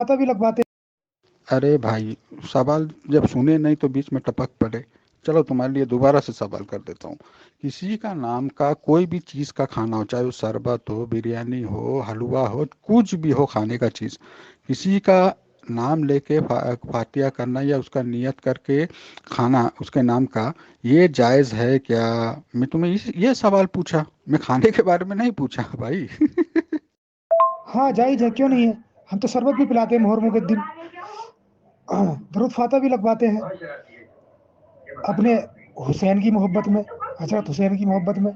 पता भी लगवाते। अरे भाई, सवाल जब सुने नहीं तो बीच में टपक पड़े। चलो तुम्हारे लिए दोबारा से सवाल कर देता हूँ। किसी का नाम का कोई भी चीज़ का खाना हो, चाहे वो शरबत हो, बिरयानी हो, हलवा हो, कुछ भी हो खाने का चीज़, किसी का नाम लेके फातिया करना या उसका नियत करके खाना उसके नाम का, ये जायज़ है क्या? मैं तुम्हें ये सवाल पूछा, मैं खाने के बारे में नहीं पूछा भाई। हाँ जायज है, क्यों नहीं है। हम तो शरबत भी पिलाते हैं मुहर्रम के दिन, दरूद फातह भी लगवाते हैं अपने हुसैन की मोहब्बत में, हजरत हुसैन की मोहब्बत में,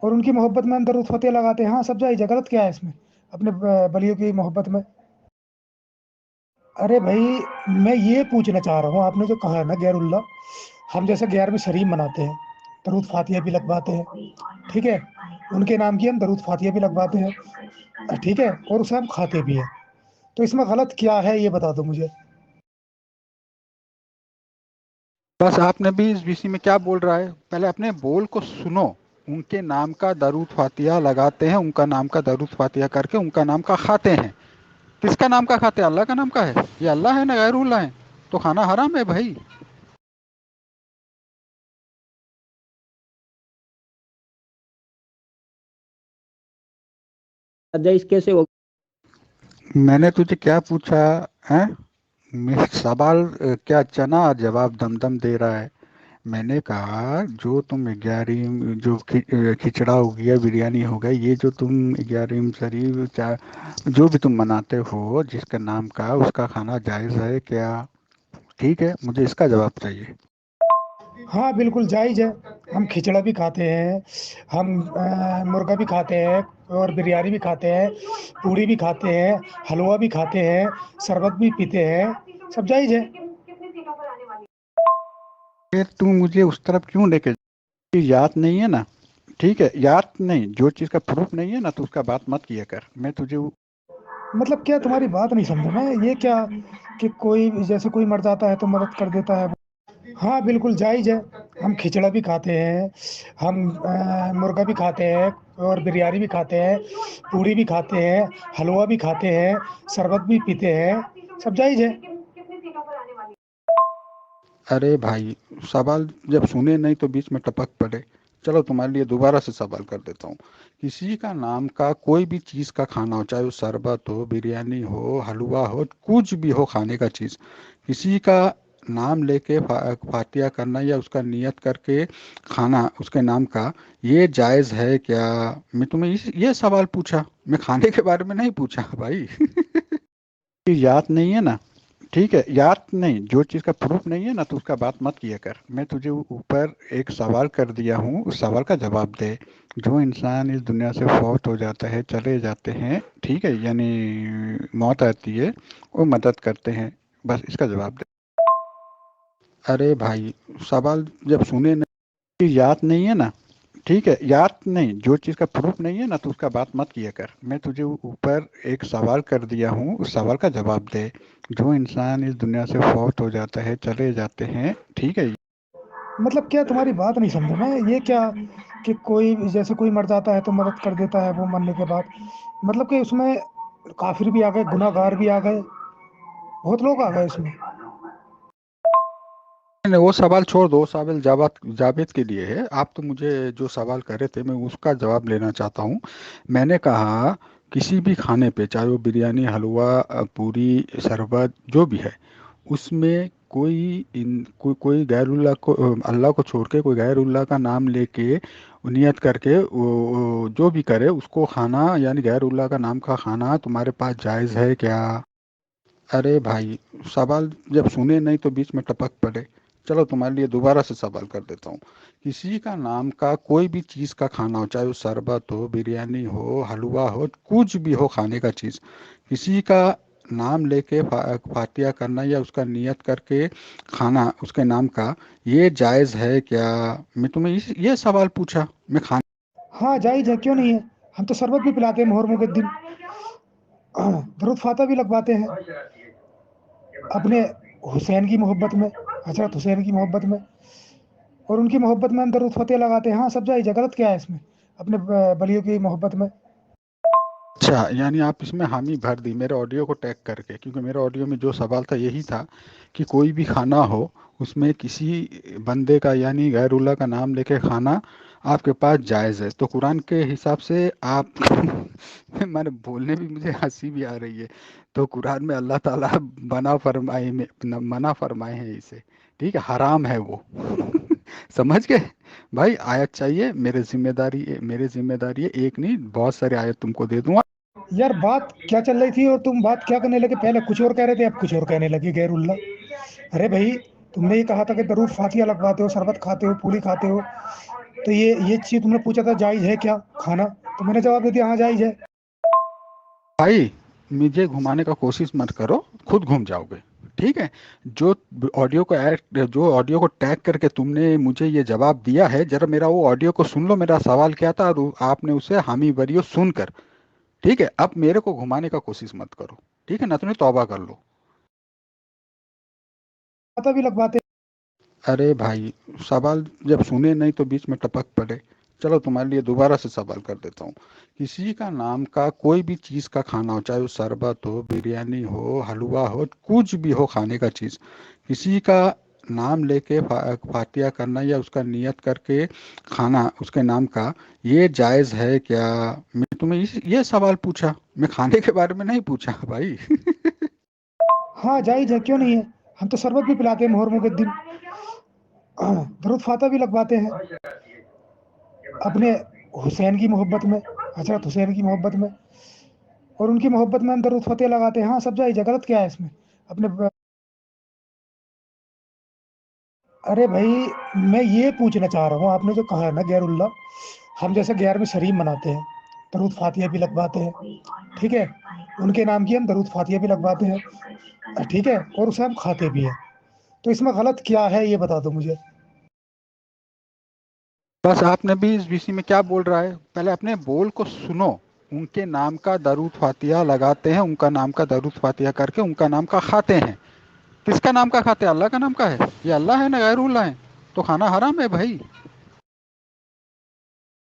और उनकी मोहब्बत में हम दरूद फतेह लगाते हैं। हाँ सब जायज है, गलत क्या है इसमें अपने बलियों की मोहब्बत में। अरे भाई, मैं ये पूछना चाह रहा हूँ, आपने जो कहा है ना गैरुल्ला, हम जैसे 11वीं शरीफ मनाते हैं, दरूद फातिहा भी लगवाते हैं, ठीक है, उनके नाम की हम दरूद फातिहा भी लगवाते हैं, ठीक है, और उसे हम खाते भी हैं। तो इसमें गलत क्या है ये बता दो मुझे। बस आपने भी इस विषय में क्या बोल रहा है, पहले अपने बोल को सुनो। उनके नाम का दरूद फातिहा लगाते हैं, उनका नाम का दरूद फातिहा करके उनका नाम का खाते हैं। किसका नाम का खाते हैं? अल्लाह का नाम का है। ये अल्लाह है ना गैरुल्लाह है? तो खाना हराम है भाई। जायज कैसे हो? मैंने तुझे क्या पूछा है? मैं सवाल क्या चना जवाब दमदम दे रहा है। मैंने कहा जो तुम 11 जो खिचड़ा हो गया, बिरयानी हो गया, ये जो तुम 11 शरीफ जो भी तुम मनाते हो जिसका नाम का, उसका खाना जायज़ है क्या? ठीक है, मुझे इसका जवाब चाहिए। हाँ बिल्कुल जायज है, हम खिचड़ा भी खाते हैं, हम मुर्गा भी खाते हैं, और बिरयानी भी खाते हैं, पूड़ी भी खाते हैं, हलवा भी खाते हैं, शरबत भी पीते हैं, सब जायज है। फिर तू मुझे उस तरफ क्यों लेके याद नहीं है ना? ठीक है, याद नहीं, जो चीज़ का प्रूफ नहीं है ना, तो उसका बात मत किया कर। मैं तुझे मतलब क्या, तुम्हारी बात नहीं समझा मैं, ये क्या कि कोई जैसे कोई मर जाता है तो मदद कर देता है। हाँ बिल्कुल जायज है, हम खिचड़ा भी खाते हैं, हम मुर्गा भी खाते हैं, और बिरयानी भी खाते हैं, पूड़ी भी खाते हैं, हलवा भी खाते हैं, शरबत भी पीते हैं, सब जायज है। अरे भाई, सवाल जब सुने नहीं तो बीच में टपक पड़े। चलो तुम्हारे लिए दोबारा से सवाल कर देता हूँ। किसी का नाम का कोई भी चीज़ का खाना हो, चाहे वो शरबत हो, बिरयानी हो, हलवा हो, कुछ भी हो खाने का चीज़, किसी का नाम लेके फातिया करना या उसका नियत करके खाना उसके नाम का, ये जायज़ है क्या? मैं तुम्हें ये सवाल पूछा, मैं खाने के बारे में नहीं पूछा भाई। याद नहीं है ना? ठीक है, याद नहीं, जो चीज़ का प्रूफ नहीं है ना, तो उसका बात मत किया कर। मैं तुझे ऊपर एक सवाल कर दिया हूँ, उस सवाल का जवाब दे। जो इंसान इस दुनिया से फौत हो जाता है, चले जाते हैं, ठीक है, यानी मौत आती है, वो मदद करते हैं, बस इसका जवाब दे। अरे भाई, सवाल जब सुने नहीं याद नहीं है ना? ठीक है, याद नहीं, जो चीज़ का प्रूफ नहीं है ना, तो उसका बात मत किया कर। मैं तुझे ऊपर एक सवाल कर दिया हूँ, उस सवाल का जवाब दे। जो इंसान इस दुनिया से फौत हो जाता है, चले जाते हैं, ठीक है। मतलब क्या, तुम्हारी बात नहीं समझा मैं, ये क्या कि कोई जैसे कोई मर जाता है तो मदद कर देता है वो मरने के बाद। मतलब कि उसमें काफिर भी आ गए, गुनाहगार भी आ गए, बहुत लोग आ गए इसमें। नहीं, वो सवाल छोड़ दो, सवाल जावेद के लिए है। आप तो मुझे जो सवाल करे थे, मैं उसका जवाब लेना चाहता हूँ। मैंने कहा किसी भी खाने पे, चाहे वो बिरयानी, हलवा, पूरी, शरबत, जो भी है, उसमें कोई गैरुल्लाह को, अल्लाह को छोड़ के कोई गैरुल्लाह का नाम लेके वो नियत करके वो जो भी करे उसको खाना, यानी गैरुल्लाह का नाम का खाना तुम्हारे पास जायज़ है क्या? अरे भाई, सवाल जब सुने नहीं तो बीच में टपक पड़े। चलो तुम्हारे लिए दोबारा से सवाल कर देता हूँ। किसी का नाम का कोई भी चीज़ का खाना हो, चाहे वो शरबत हो, बिरयानी हो, हलवा हो, कुछ भी हो खाने का चीज़, किसी का नाम लेके फातिया करना या उसका नियत करके खाना उसके नाम का, ये जायज़ है क्या? मैं तुम्हें ये सवाल पूछा। मैं खाने हाँ जायज़ है, क्यों नहीं है। हम तो शरबत भी पिलाते हैं मुहर्रम के दिन, दरूद फातह भी लगवाते हैं अपने हुसैन की मोहब्बत में, हज़रत हुसैन की मोहब्बत में, और उनकी मोहब्बत में हम दरूद फतेह लगाते हैं। हाँ, सब जायज़ है, गलत क्या है इसमें? अपने बलियों की मोहब्बत में। अच्छा, यानी आप इसमें हामी भर दी मेरे ऑडियो को टैग करके, क्योंकि मेरे ऑडियो में जो सवाल था यही था कि कोई भी खाना हो उसमें किसी बंदे का यानी गैरुल्लाह का नाम लेके खाना आपके पास जायज़ है। तो कुरान के हिसाब से आप मैंने बोलने भी मुझे हंसी भी आ रही है। तो कुरान में अल्लाह ताला मना फरमाए हैं इसे, ठीक है, हराम है वो। समझ गए भाई? आयत चाहिए? मेरे जिम्मेदारी है, एक नहीं बहुत सारी आयत तुमको दे दूंगा। यार बात क्या चल रही थी और तुम बात क्या करने लगे? पहले कुछ और कह रहे थे, अब कुछ और कहने लगे, गैरुल्लाह। अरे भाई, तुमने ये कहा था कि दरूद फातिहा लगवाते हो, शरबत खाते हो, पूरी खाते हो, तो ये चीज़ तुमने पूछा था जायज़ है क्या खाना? तो मैंने जवाब दे दिया हाँ जायज़ है। भाई, मुझे घुमाने का कोशिश मत करो, खुद घूम जाओगे। ठीक है? जो ऑडियो को टैग करके तुमने मुझे ये जवाब दिया है, जरा मेरा वो ऑडियो को सुन लो, मेरा सवाल क्या था और आपने उसे हामी भरी सुनकर। ठीक है? अब मेरे को घुमाने का कोशिश मत करो। ठीक है ना? तुम्हें तौबा कर लो। फातह भी लगवाते। अरे भाई, सवाल जब सुने नहीं तो बीच में टपक पड़े। चलो तुम्हारे लिए दोबारा से सवाल कर देता हूँ। किसी का नाम का कोई भी चीज़ का खाना हो, चाहे वो शरबत हो, बिरयानी हो, हलवा हो, कुछ भी हो खाने का चीज़, किसी का नाम लेके फातिया करना या उसका नियत करके खाना उसके नाम का, ये जायज़ है क्या? मैं तुम्हें ये सवाल पूछा। मैं खाने के बारे में नहीं पूछा भाई। हाँ जायज़ है, क्यों नहीं है। हम तो शरबत भी पिलाते हैं मुहर्रम के दिन, दरूद फातह भी लगवाते हैं अपने हुसैन की मोहब्बत में, हज़रत हुसैन की मोहब्बत में, और उनकी मोहब्बत में हम दरूद फतेह लगाते हैं। हाँ, सब जायज़ है, गलत क्या है इसमें? अपने अरे भाई, मैं ये पूछना चाह रहा हूँ, आपने जो कहा है ना गैरुल्लाह, हम जैसे 11वीं शरीफ मनाते हैं, दरूद फातिहा भी लगवाते हैं, ठीक है? उनके नाम की हम दरूद फातिहा भी लगवाते हैं, ठीक है? और उसे हम खाते भी हैं। तो इसमें गलत क्या है, ये बता दो मुझे। बस आपने भी इस विषय में क्या बोल रहा है, पहले अपने बोल को सुनो। उनके नाम का दरूद फातिहा लगाते हैं, उनका नाम का दरूद फातिहा करके उनका नाम का खाते हैं। किसका नाम का खाते हैं? अल्लाह का नाम का है। ये अल्लाह है ना गैरुल्लाह है? तो खाना हराम है भाई।